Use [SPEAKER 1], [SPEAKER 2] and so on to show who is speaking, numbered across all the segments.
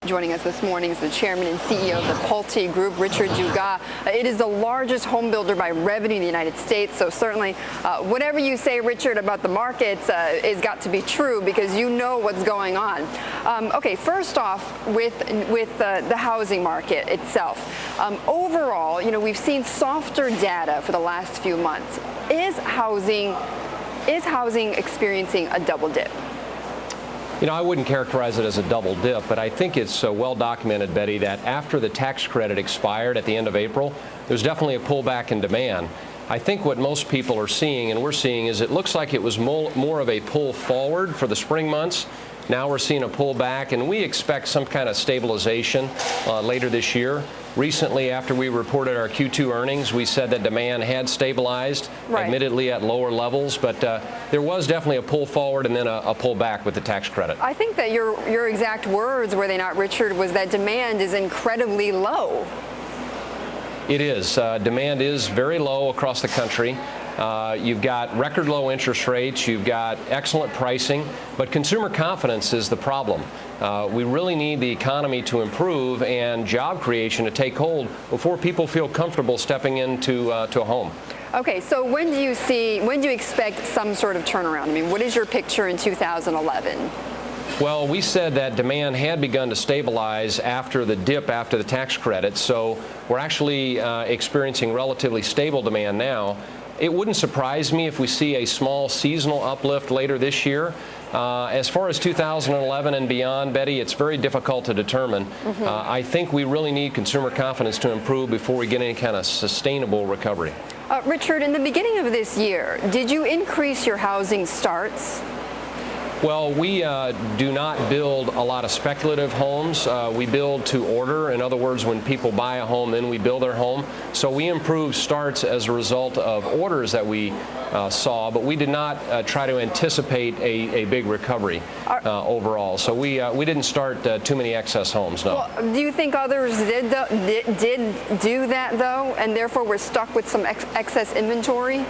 [SPEAKER 1] Joining us this morning is the chairman and CEO of the Pulte Group, Richard Dugas. It is the largest home builder by revenue in the United States, so certainly whatever you say, Richard, about the markets is got to be true because you know what's going on. Okay, first off, with the housing market itself. Overall, you know, we've seen softer data for the last few months. Is housing experiencing a double dip?
[SPEAKER 2] You know, I wouldn't characterize it as a double dip, but I think it's well documented, Betty, that after the tax credit expired at the end of April, there's definitely a pullback in demand. I think what most people are seeing, and we're seeing, is it looks like it was more of a pull forward for the spring months. Now we're seeing a pullback, and we expect some kind of stabilization later this year. Recently, after we reported our Q2 earnings, we said that demand had stabilized, admittedly at lower levels, but there was definitely a pull forward and then a pull back with the tax credit.
[SPEAKER 1] I think that your exact words, were they not, Richard, was that demand is incredibly low.
[SPEAKER 2] It is. Demand is very low across the country. You've got record low interest rates, you've got excellent pricing, but consumer confidence is the problem. We really need the economy to improve and job creation to take hold before people feel comfortable stepping into a home. Okay, so when do you expect some sort of turnaround? I mean, what is your picture in 2011? Well, we said that demand had begun to stabilize after the dip after the tax credit, so we're actually experiencing relatively stable demand now. It wouldn't surprise me if we see a small seasonal uplift later this year. As far as 2011 and beyond, Betty, it's very difficult to determine. I think we really need consumer confidence to improve before we get any kind of sustainable recovery. Richard, in the beginning of this year, did you increase your housing starts? Well, we do not build a lot of speculative homes. We build to order. In other words, when people buy a home, then we build their home. So we improved starts as a result of orders that we saw, but we did not try to anticipate a big recovery overall. So we didn't start too many excess homes, no. Well, do you think others did do that, though, and therefore we're stuck with some excess inventory?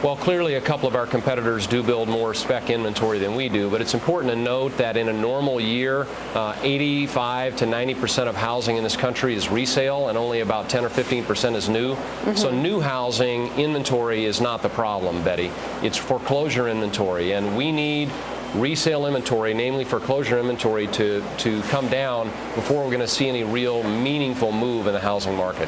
[SPEAKER 2] Well, clearly a couple of our competitors do build more spec inventory than we do, but it's important to note that in a normal year, 85 to 90% of housing in this country is resale and only about 10 or 15% is new. So new housing inventory is not the problem, Betty. It's foreclosure inventory, and we need resale inventory, namely foreclosure inventory, to come down before we're going to see any real meaningful move in the housing market.